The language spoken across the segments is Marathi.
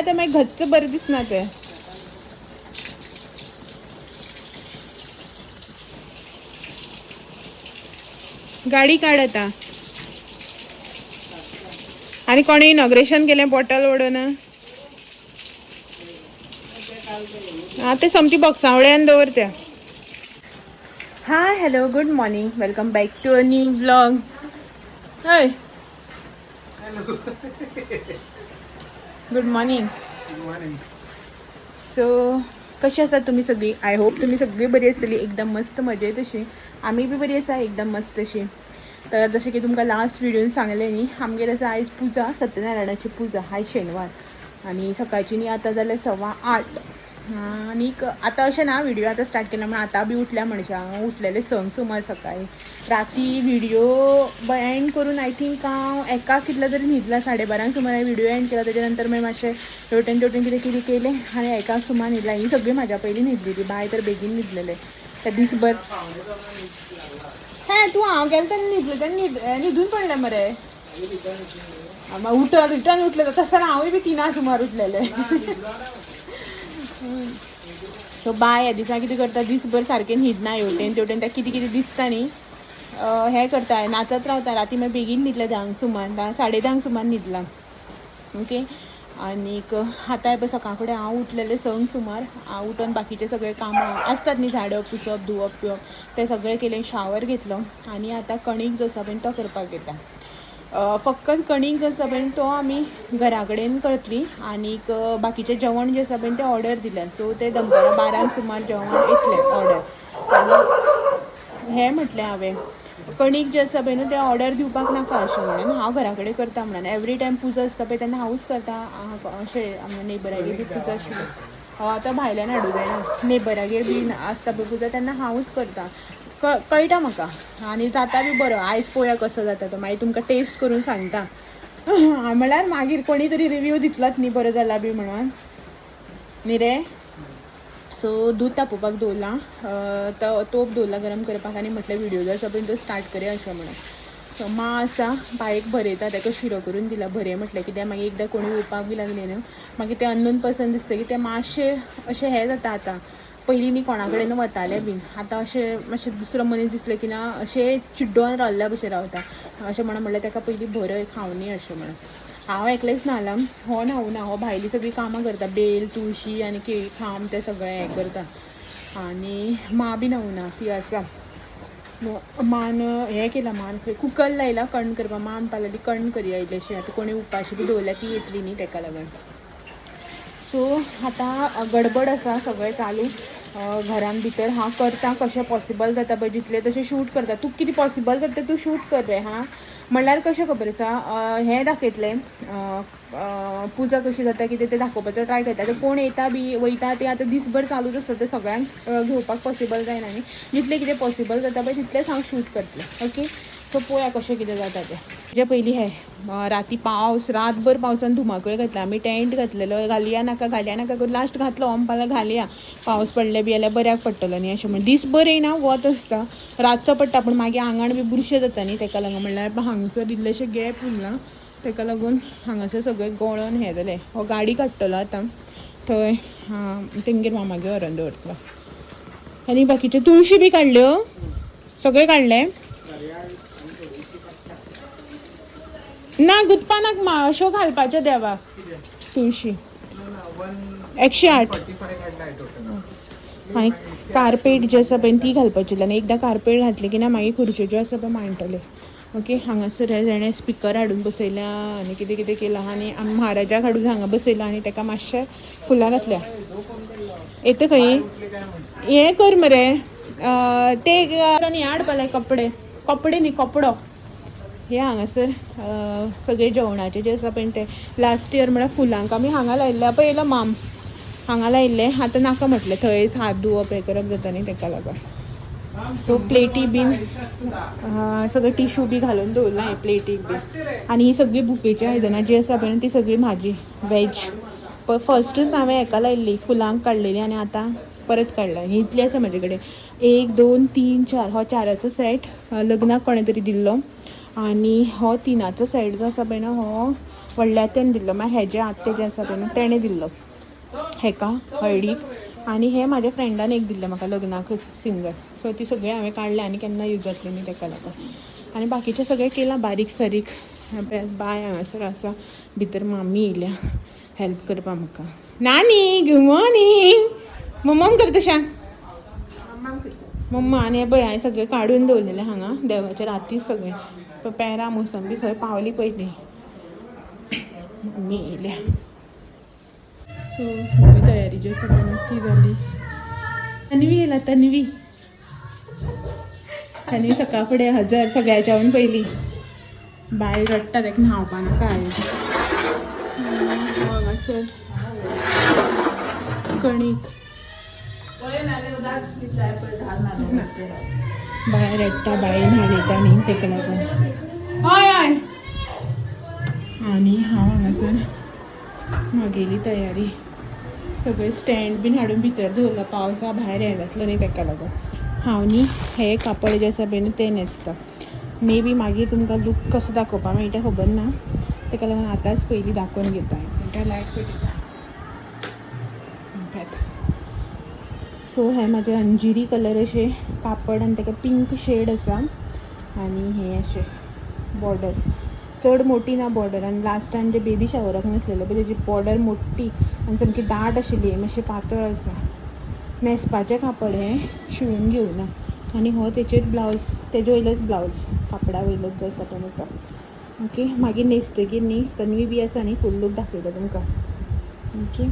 ते मागीर घच्च बरें दिसना ते. गाडी काड आता. आणि कोणी इनॉग्रेशन केलें बॉटल ओडून. हा ते समती बॉक्सावळ्यान दवरत्या. Hi hello good morning welcome back to a new vlog. Hi good morning. So कशी आसात तुमी सगळीं. आय होप तुमी सगळीं बरी आसतली एकदम मस्त मजेत अशी. आमी बी बरी आसा एकदम मस्त अशी. तर जशें की तुमकां लास्ट व्हिडिओन सांगलें न्ही आमगेर आसा आयज पुजा सत्यनारायणाची पुजा. आयज शेनवार आनी सकाळची न्ही आतां जाले 8:15. आनीक आतां अशें ना व्हिडिओ आतां स्टार्ट केला म्हण आतां बी उठल्या मनशां उठलेले 6 सुमार सकाळीं. राती व्हिडिओ एंड करून आय थिंक हांव 1 कितलो तरी न्हिदला. 12:30 सुमार हांवें व्हिडिओ एंड केला. तेच्या नंतर मागीर मातशें हेवटेन तेवटेन कितें कितें केलें आनी 1 सुमार न्हिदला. ही सगळीं म्हाज्या पयलीं न्हिदलेलीं. बाय तर बेगीन न्हिदलेले त्या दीसभर. हे तूं हांव गेलें तेन्ना न्हिदलें तेन्ना न्हिदून पडलें मरे. रिटर्न उठले तसं हांवूय बी 3 सुमार उठलेले. सो बाय ह्या दिसा कितें करता दीसभर सारकें न्हिदना. हेवटेन तेवटेन त्या कितें कितें दिसता न्ही हें करता नाचत रावता. राती मागीर बेगीन न्हिदलें 10 सुमार 10:30 सुमार न्हिदलां. ओके आनीक आतां पळय सकाळ फुडें हांव उठलेलें 6 सुमार. हांव उठून बाकीचे सगळे कामां आसतात न्ही झाडप पुसप धुवप पिवप तें सगळें केलें. शावर घेतलो आनी आतां कणीक जो आसा पळय तो करपाक येता. फक्त कणीक जो आसा पळय तो आमी घरा कडेन करतलीं. आनीक बाकीचें जेवण जें आसा पळय तें ऑर्डर दिलें. सो तें दनपारां 12 सुमार जेवण येतलें ऑर्डर. आनी हें म्हटलें हांवें कणीक जें आसा पळय न्हू तें ऑर्डर दिवपाक नाका अशें म्हणून. हांव घरा कडेन करता म्हणून. एवरी टायम पुजा आसता पळय तेन्ना हांवूच करता. अशें नेबरागेर बी पुजा आशिल्ली हांव आतां भायल्यान हाडूं जायना. नेबरागेर बी आसता पळय पुजा तेन्ना हांवूच करता. कळटा म्हाका आनी जाता बी बरो. आयज पळोवया कसो जाता तो मागीर तुमकां टेस्ट करून सांगता. म्हणल्यार मागीर कोणी तरी रिव्यू दितलोच न्ही बरो जाला बी म्हणून न्ही रे. सो दूद तापोवपाक दवरलां. तोप दवरला गरम करपाक आनी म्हटलें व्हिडिओ जो आसा पळय तो स्टार्ट करया अशें म्हणून. सो मा आसा बायक भरयता ताका शिरो करून दिला. भरय म्हटलें कित्याक मागीर एकदां कोणी येवपाक बी लागलें न्हू मागीर तें अननोन पर्सन दिसता की तें मातशें अशें हें जाता. आतां पयलीं न्ही कोणा कडेन वताले बीन आतां अशें मातशें दुसरो मनीस दिसलें की ना अशें चिड्डोन रावल्ल्या भशेन रावता अशें म्हणलें ताका पयलीं भरय खावनी अशें म्हणून. हांव एकलेंच न्हालां. हो न्हावूं ना. हो भायलीं सगळीं कामां करता. बेल तुळशी आनी केळी खांब तें सगळें हें करता. आनी मा बी न्हावूं ना. ती आसा मान हें केलां. मान कुकर लायला कण करपाक. मा म्हणपा लागली कण करया इल्लेशें. आतां कोणी उपाशी बी दवरल्या ती येतली न्ही ताका लागून. सो आतां गडबड आसा सगळें चालू घरान भितर. हांव करता कशें पॉसिबल जाता पळय जितलें तशें शूट करता. तूं कितें पॉसिबल जाता तूं शूट कर रे. हां म्हणल्यार कशें खबर आसा हें दाखयतलें पुजा कशी जाता कितें तें दाखोवपाचो ट्राय करता. आतां कोण येता बी वयता तें आतां दीसभर चालूच आसता. तें सगळ्यांक घेवपाक पॉसिबल जायना न्ही. जितलें कितें पॉसिबल जाता पळय तितलेंच हांव शूट करतलें. ओके सो पळोवया कशें कितें जाता तें. तेजे पयलीं हें राती पावस रातभर पावसान धुमाकूळ घातला. आमी टेंट घातलेलो घालया नाका करून लास्ट घातलो. म्हणपाक घालया पावस पडले बी जाल्यार बऱ्याक पडटलो न्ही अशें म्हण. दीसभर येयना वत आसता रातचो पडटा पूण मागीर आंगण बी बुरशें जाता न्ही ताका लागून. म्हणल्यार हांगसर इल्लेशें गॅप उरला ताका लागून हांगासर सगळें गळोन हें जालें. हो गाडी काडटलो आतां थंय तेंगेर मामागेर व्हरोन दवरतलो. आनी बाकीच्यो तुळशी बी काडल्यो सगळें काडलें ना गुंतपानाक अश्यो घालपाच्यो देवाक तुळशी 108. आनी कार्पेट जे आसा पळय ती घालपाची. आनी एकदां कार्पेट घातली की ना मागीर खुर्च्यो ज्यो आसा पळय मांडटले. ओके हांगासर जाणें स्पिकर हाडून बसयल्या आनी कितें कितें केलां. आनी महाराजाक हाडून हांगा बसयला आनी ताका मातशें फुलां घातल्या. येता खंय हें कर मरे ते हें हाडपा लाय कपडे न्ही कपडो. हे हांगासर सगळे जेवणाचें जें आसा पळय तें लास्ट इयर म्हळ्यार फुलांक आमी हांगा लायिल्लें पळयलो माम हांगा लायिल्लें. आतां नाका म्हटलें थंयच हात धुवप हें करप जाता न्ही ताका लागून. सो प्लेटी बीन सगळें टिश्यू बी घालून दवरलां हें प्लेटीक बीन. आनी ही सगळीं बुफेची आयदनां जी आसा पळय ती सगळी म्हाजी वॅज. फस्टूच हांवें हेका लायिल्ली फुलांक काडलेली आनी आतां परत काडला. ही इतली आसा म्हाजे कडेन 1 2 3 4 हो 4चो सेट लग्नाक कोणें तरी दिल्लो. आनी हो 3चो सेट जो आसा पळय ना हो व्हडल्याच्यान दिल्लो. मागीर हेजे आत्ते जे आसा पळय न्हू तेणें दिल्लो हेका हळडीक. आनी हे म्हाज्या फ्रेंडान एक दिल्लें म्हाका लग्नाकूच सिंगल. सो ती सगळीं हांवें काडल्या आनी केन्ना यूज जातली न्ही तेका लागून. आनी बाकीचें सगळें केलां बारीक सारीक. बाय हांगासर आसा, भितर मामी येयल्या हेल्प करपा म्हाका. नानी गूड मॉर्निंग. मम्माम कर तशा. मम्मा आनी हे पळय हांवें सगळें काडून दवरलेलें हांगा देवाच्या रातीच सगळें. पेरां मोसंबी खंय पावली पळय ती. मम्मी येयल्या. सो सगळी तयारी जी आसा पळय न्हू ती जाली. तन्वी येयला तन्वी. तन्वी सकाळ फुडें हजर सगळ्याच्यान पयलीं. बाय रडटा ताका न्हावपा नाका हांगासर कणीक बाय रडटा बाय न्हाणयता न्ही तेका लागून. हय हय. आनी हांव हांगासर म्हागेली तयारी सगळें स्टँड बीन हाडून भितर दवरला. पावसा भायर हें जातलो न्ही तेका लागून. हांव न्ही हे कापड जे आसा पळय न्हू तें न्हेसता. मे बी मागीर तुमकां लूक कसो दाखोवपा मेळटा खबर ना. तेका लागून आतांच पयलीं दाखोवन घेता. म्हणटा लायट पेटयता. सो हे म्हाजे अंजिरी कलर अशें कापड आनी तेका पिंक शेड आसा. आनी हे अशें बॉर्डर चड मोटी ना बॉर्डर. आनी लास्ट टायम जे बेबी शावराक न्हेसलेले पळय तेजी बॉर्डर मोठी आनी सामकी दाट आशिल्ली. मातशें पातळ आसा. न्हेसपाचें कापड हें शिवून घेवना. आनी हो तेचेर ब्लावज तेजे वयलोच ब्लावज कापडा वयलोच जो आसा पळय तो. ओके. मागीर न्हेसतकीर न्ही तन्वी बी आसा न्ही फूल लूक दाखयता तुमकां. ओके.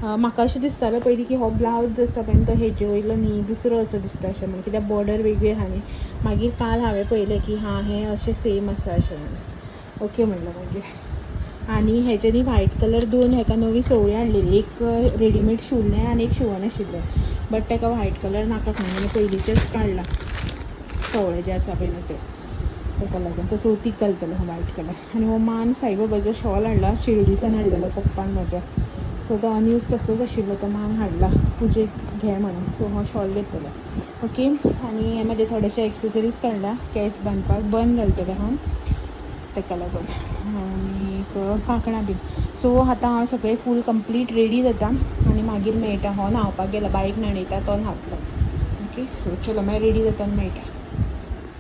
म्हाका अशें दिसतालें पयलीं की हो ब्लावज जो आसा पळय तो हेजे वयलो न्ही दुसरो असो दिसता अशें म्हणून. कित्याक बॉर्डर वेगळी आहा न्ही. मागीर काल हांवें पळयलें की हां हें अशें सेम आसा अशें म्हणून. ओके म्हणलें मागीर. आनी हेजे न्ही व्हायट कलर दोन हेका नवी सवळी हाडलेली. एक रेडीमेड शिवल्लें आनी एक शिवनाशिल्लें. बट तेका व्हायट कलर नाका म्हणून पयलींचेच काडला सवळे जे आसा पळय न्हू ते. तेका लागून तो चवथीक घालतलो हो व्हायट कलर. आनी हो मान साईबाबाचो शॉल हाडला शिर्डीसान हाडलेलो पप्पान म्हाज्या. सो तो अनयूज तसोच आशिल्लो तो मान हाडला पुजेक घे म्हणून. सो हो शॉल घेतले. ओके. आनी हे म्हाजे थोडेशे एक्सेसरीज काडला केंस बांदपाक. बन घालतलें हांव तेका लागून. आनी कांकणां बीन. सो आतां हांव सगळें फूल कंप्लीट रेडी जाता आनी मागीर मेळटा. हो न्हांवपाक गेला बायक न्हाणयता तो न्हातलो. ओके. सो चलो मागीर रेडी जाता आनी मेळटा.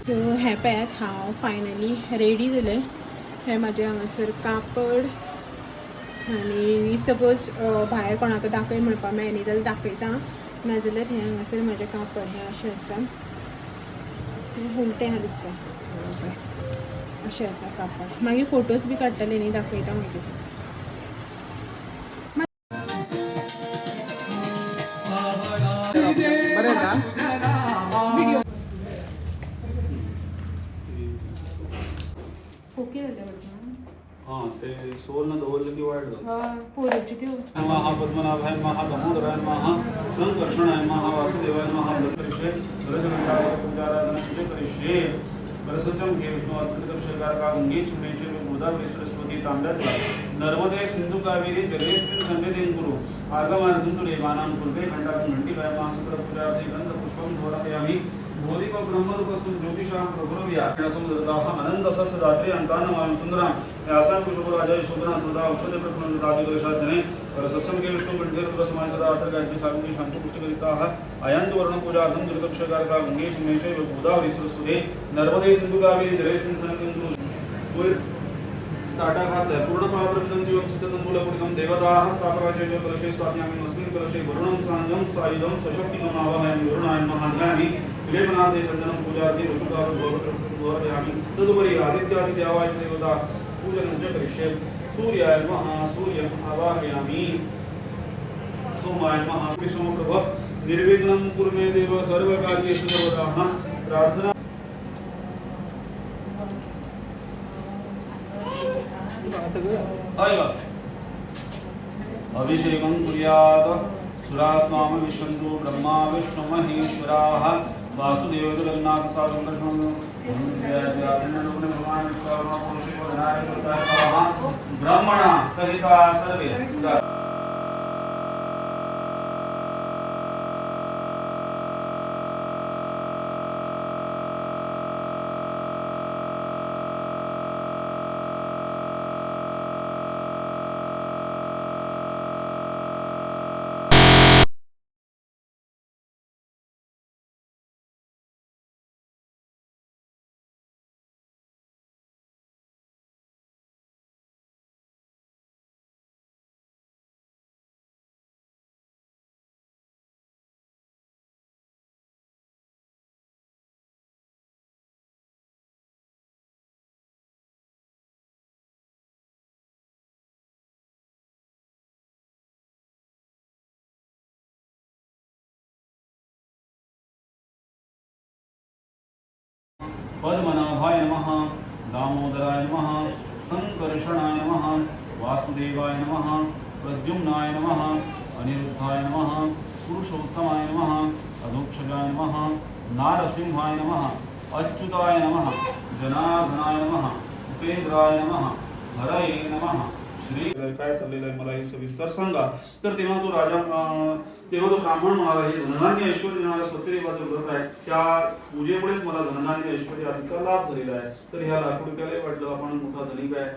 सो हे पळयात हांव फायनली रेडी जालें. हे म्हाजें हांगासर कापड. आनी इफ सपोज भायर कोणाक दाखय म्हणपा मेळना जाल्यार दाखयता. नाजाल्यार हें हांगासर म्हाजें कापड हें अशें आसा. उलटें आहा दिसता अशें आसा कापड. मागीर फोटोज बी काडटले न्ही दाखयता मागीर. ओके जालें हां ते सोलनं दवरलं की वायट जाता. पोरोची त्यो नमः पद्मनाभाय नमः दामोदराय नमः संकर्षणाय नमः वासुदेवाय नमः करिष्ये रजगंधाय पूजाराधना करिष्ये परसस्यं के विष्णु अर्पितकर्षकारका गंगे चुमेचे गोदावरी सरस्वती तांब्यातला नर्मदे सिंधु कावेरी जलेस्मिन् सन्निधिं कुरु आगमार्थं तु देवानां कुर्ते घण्टां घण्टिकाय मासुकर पूजार्थे गन्ध पुष्पं धोरयामि बोधिक ब्रह्मरूपस्तु ज्योतिषां प्रभुरव्या समुद्रदाः अनन्तसस्यदात्रे अन्तान्नमामि सुन्दरां यासां कुशपुराजय शोभना सुधा औषधे प्रफुल्लतादिकर्षार्जने परसस्यं के विष्णु कंठेरुद्रसमाय सदा अर्थगायत्री सागुणी शान्तपुष्टिकलिताः अयन्तु वर्णपूजार्थं दुर्गक्षकारका गंगे चुमेचे गोदावरी सरस्वती नर्मदे सिन्धु कावेरी जलेस्मिन् सन्निधिं कुरु टाटा खाते पूर्ण पावरमिदं दिवं चित्ततन्तुलपुरितं देवताः स्थापराचैव कलशे स्वाध्यामि अस्मिन् कलशे वरुणं सान्यं सायुधं सशक्तिं आवाहयामि वरुणाय महाज्ञानि विलेपनाथे चन्दनं पूजार्थे ऋतुकारो भवति तदुपरि आदित्यादि देवाय देवता पूजनं च करिष्ये सूर्याय नमः सूर्यम् आवाहयामि सोमाय नमः विष्णुप्रभ निर्विघ्नं कुरु मे देव सर्वकार्येषु सर्वदा प्रार्थना अभिषेकं कुर्यात् सुरास्नाम विश्वन्तु ब्रह्मा विष्णु महेश्वराः वासुदेव जगन्नाथ साधुं ब्रह्मणा सहिता सर्वे पद्मनाभाय नमः दामोदराय नमः संकर्षणाय नमः वासुदेवाय नमः प्रद्युम्नाय नमः अनिरुद्धाय नमः पुरुषोत्तमाय नमः अधोक्षजाय नमः नारसिंहाय नमः अच्युताय नमः जनार्दनाय नमः उपेंद्राय नमः हरये नमः श्री काय चाललेलं आहे मला हे सविस्तर सांगा. तर तेव्हा तो राजा तेव्हा तो ब्राह्मण म्हणाला हे धनधान्य ऐश्वर्य देणारं सत्यदेवाचं व्रत आहे, त्या पूजेमुळेच मला धनधान्य ऐश्वर्य आदीचा लाभ झालेला आहे. तर ह्या लाखो रुपयालाही वाटलं आपण मोठा धनिक आहे.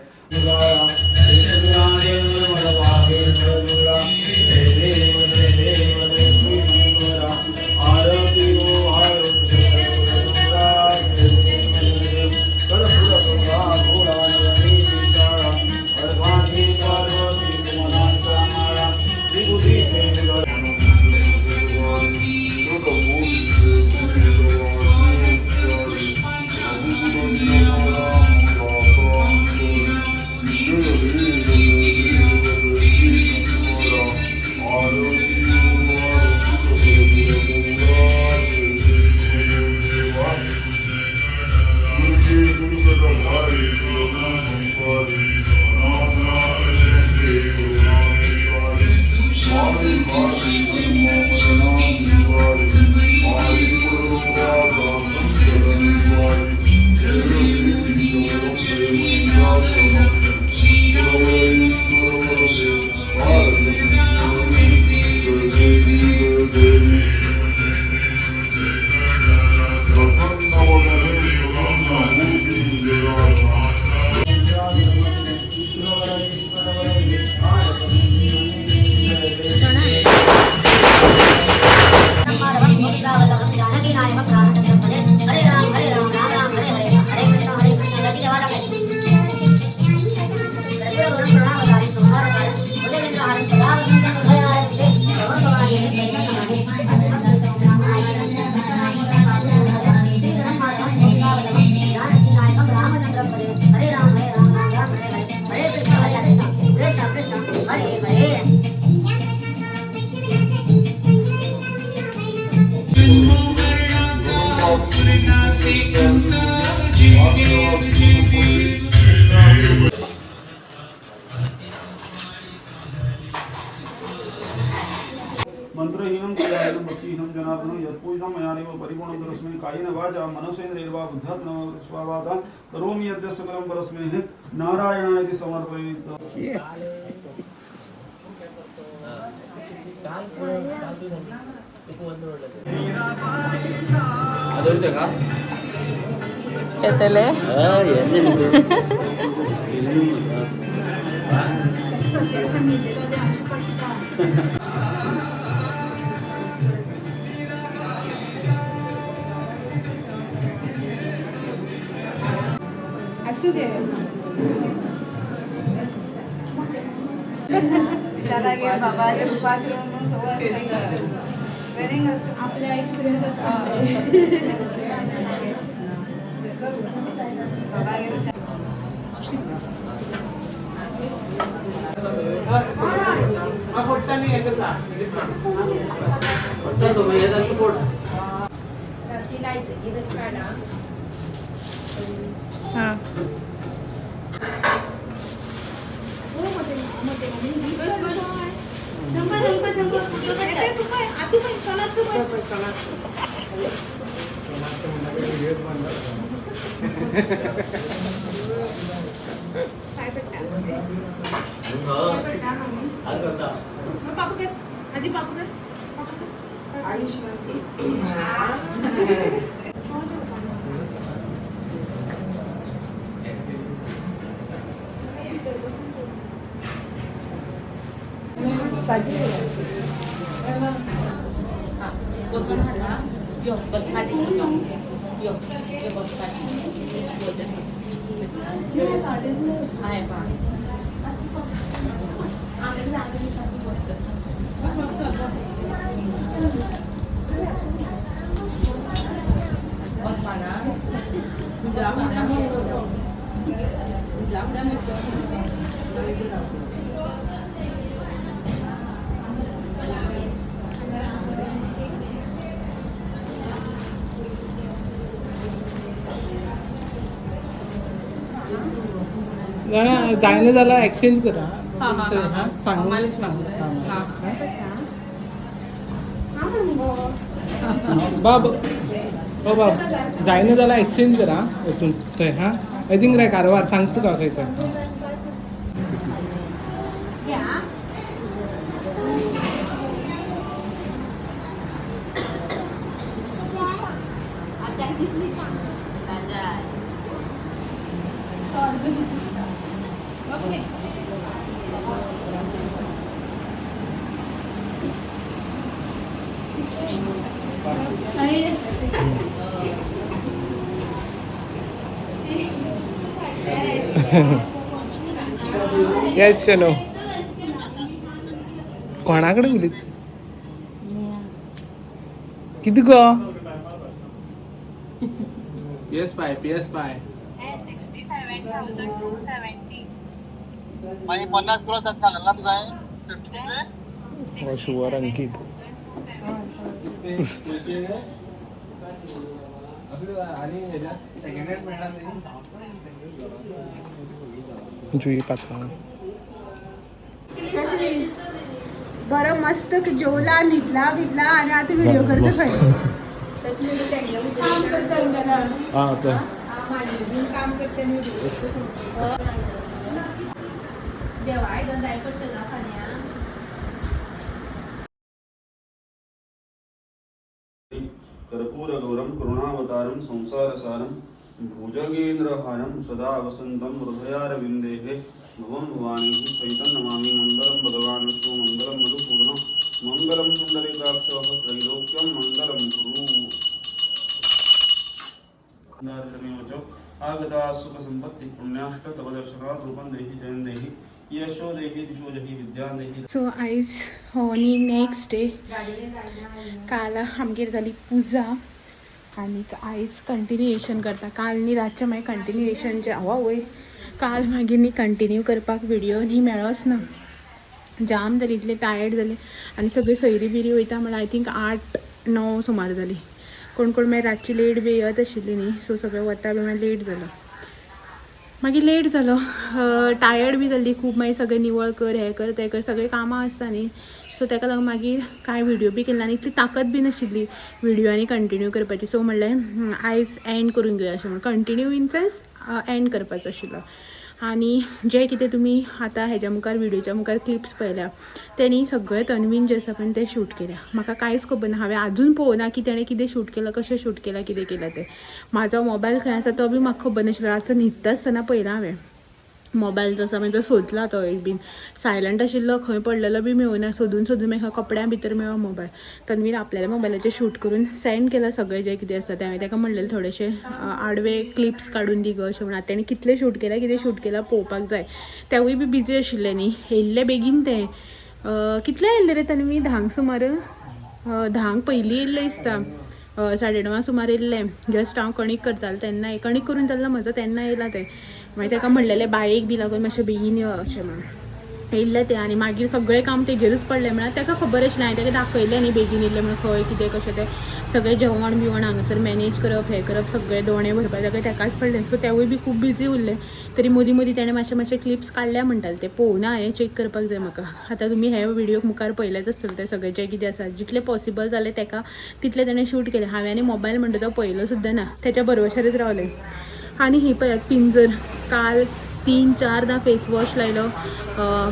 मंत्रहीनं क्रियाहीनं भक्तिहीनं जनार्दनं यत्पूजनं मया देव परिपूर्णं तस्मै कायेन वाचा मनसेन्द्रियैर्वा बुद्ध्यात्मना स्वाभावतः करोमि यद्यत् सकलं परस्मै नारायणाय समर्पयामि. येतले असू दे शाला गे बाबा गे उपास ट्रेनिंग आपल्या एक्सपिरियन्स बाबा गे हां जायला झाला एक्सचेंज करा सांग बाब बाबा जायना झाला एक्सचेंज करा वचून थंय हां आय थिंक रे कारवार सांगतो का खंय तर येस चलो कोणाकडे उलयत किती गो PS5 50 किलो सांगला तुका शुअर अंकित जुई पात्र बरं मस्त जेवला निघला बिदला आणि आता व्हिडिओ करतो खय हां तर काम करते देवाय गं जाय पडतं ना खाण्या कर्पूरगौरं करुणावतारं संसारसारं भुजगेन्द्रहारं सदा वसन्तं हृदयारविन्देः भवं भवानीः सहितं नमामि मङ्गलं भगवान् विष्णु मङ्गलं मधुसूदनं मङ्गलं पुण्डरीकाक्षः त्रैलोक्यं मङ्गलं कुरु आगता सुखसम्पत्ति पुण्याष्टतपदर्शनात् रूपं देहि जयं देहि यशो देहि दिशो देहि विद्यां देहि सो आयज हो न्ही नेक्स्ट डे काल आमगेर जाली पुजा आनी आयज कंटिन्युएशन करता काल न्ही रातचे मागीर कंटिन्युएशन जे वय काल मागीर न्ही कंटिन्यू करपाक व्हिडिओ न्ही मेळोच ना जाम जाली इतले टायर्ड जाले आनी सगळी सयरी बिरी वयता म्हळ्यार आय थिंक 8-9 सुमार जाली कोण कोण मागीर रातची लेट बी येत आशिल्ली न्ही सो सगळें वता बी मागीर लेट जालो मागीर लेट जालो टायर्ड बी जाल्ली खूब मागीर सगळें निवळ कर हें कर तें कर सगळीं कामां आसता न्ही सो ताका लागून मागीर कांय व्हिडिओ बी केल्लो आनी इतली ताकद बी नाशिल्ली व्हिडिओनी कंटिन्यू करपाची सो म्हणलें आयज एंड करून घेवया अशें म्हणून कंटिन्यू इन सेन्स एंड करपाचो आशिल्लो आनी जे कितें तुमी आतां हेज्या मुखार व्हिडिओच्या मुखार क्लिप्स पळयल्या तेणी सगळें तन्वीन जे आसा पळय तें शूट केल्या म्हाका कांयच खबर ना हांवें आजून पळोवना की तेणें कितें शूट केलां कशें शूट केलां कितें केलां तें म्हाजो मोबायल खंय आसा तो बी म्हाका खबर नाशिल्लो आतां न्हिदता आसतना पळयलां हांवें मोबायल जो आसा मागीर तो सोदला तो एक बीन सायलंट आशिल्लो खंय पडलेलो बी मेळूना सोदून सोदून मागीर कपड्या भितर मेळ्ळो मोबायल तन्वीन आपल्याल्या मोबायलाचेर शूट करून सेंड केला सगळें जें कितें आसा तें हांवें ताका म्हणलेलें थोडेशे आडवे क्लिप्स काडून दी गो अशें म्हणून तेणें कितलें शूट केलां कितें शूट केलां पळोवपाक जाय तेवूय बी बिजी आशिल्ले न्ही येयल्ले बेगीन तें कितले येयल्ले रे तन्वी 10 सुमार 10 पयलीं येयल्ले दिसता 9:30 सुमार येयल्ले जस्ट हांव कणीक करतालें तेन्ना कणीक करून जाल्लो म्हजो तेन्ना येयला तें मागीर ताका म्हणलेलें बायेक बी लागून मातशें बेगीन यो अशें म्हणून येयल्लें तें आनी मागीर सगळें काम तेजेरूच पडलें म्हळ्यार ताका खबर आशिल्लें हांवें ताका दाखयलें न्ही बेगीन येयल्लें म्हणून खंय कितें कशें तें सगळें जेवण बिवण हांगासर मॅनेज करप हें करप सगळें दोणे भरपाक सगळें ताकाच पडलें सो तेवूय बी खूब बिजी उरलें तरी मदीं मदीं तेणें मातशे क्लिप्स काडल्या म्हणटाले ते पळोवना हांवें चॅक करपाक जाय म्हाका आतां तुमी हे व्हिडिओ मुखार पळयलेच आसतले ते सगळें जें कितें आसा जितलें पॉसिबल जालें ताका तितलें तेणें शूट केलें हांवें आनी मोबायल म्हणटा तो पळयलो सुद्दां ना तेच्या भरवशारच रावलें आनी ही पळयात पिंजर काल 3-4दां फेस वॉश लायलो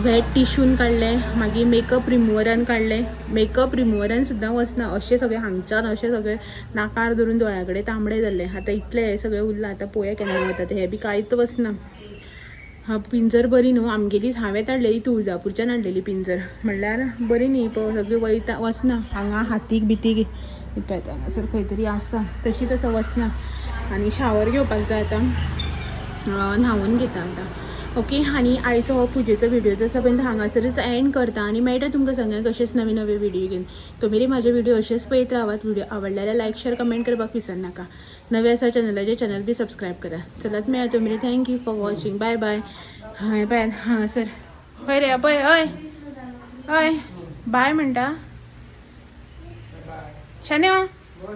वेट टिश्यून काडलें मागीर मेकअप रिमुवरान काडलें मेकअप रिमुवरान सुद्दां वचना अशें सगळें हांगच्यान अशें सगळें नाकार धरून दोळ्या कडेन तांबडें जाल्लें आतां इतलें हें सगळें उरलां आतां पळोवया केन्ना वता तें हें बी कांयच वचना पिंजर बरी न्हू आमगेली हांवें हाडलेली तुळजापूरच्यान हाडलेली पिंजर म्हणल्यार बरी न्ही पळय सगळीं वयता वचना हांगा हातीक बितीक पळयता हांगासर खंय तरी आसा तशी तसो वचना आनी शावर घेवपाक जाय आतां न्हांवून घेता आतां ओके आनी आयचो हो पुजेचो व्हिडिओ जो आसा पळय हांगासरच एंड करता आनी मेळटा तुमकां सगळ्यांक अशेंच नवे नवे व्हिडिओ घेवन तुमी म्हाजे व्हिडिओ अशेंच पळयत रावात व्हिडिओ आवडल्यार लायक शेअर कमेंट करपाक विसरनाका नवे आसा चॅनलाचेर चॅनल बी सबस्क्रायब करा चलत मेळया तुमी thank you for watching bye bye हय बाय हां सर हय रे पळय हय हय बाय म्हणटा शान्यो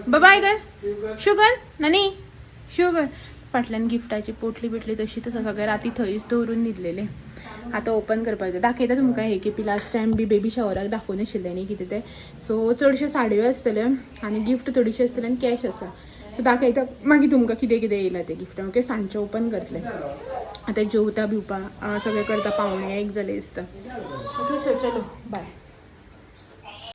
बाय कर शुगर नानी शुगर फाटल्यान गिफ्टाची पोटली बिटली तशी तसं सगळें राती थंयच दवरून न्हिदलेले. आता ओपन करपाचें दाखयता तुमकां हे की लास्ट टायम बी बेबी शॉवराक दाखोवन आशिल्लें न्ही कितें तें. सो चडश्यो साडयो आसतल्यो आनी गिफ्ट थोडीशी आसतली आनी कॅश आसा. सो दाखयता मागीर तुमकां कितें कितें येयलां तें गिफ्ट. ओके सांजचें ओपन करतलें. आतां जेवता बिवपा सगळें करता पावणे 1 जाले दिसता. ओके सो चलो बाय.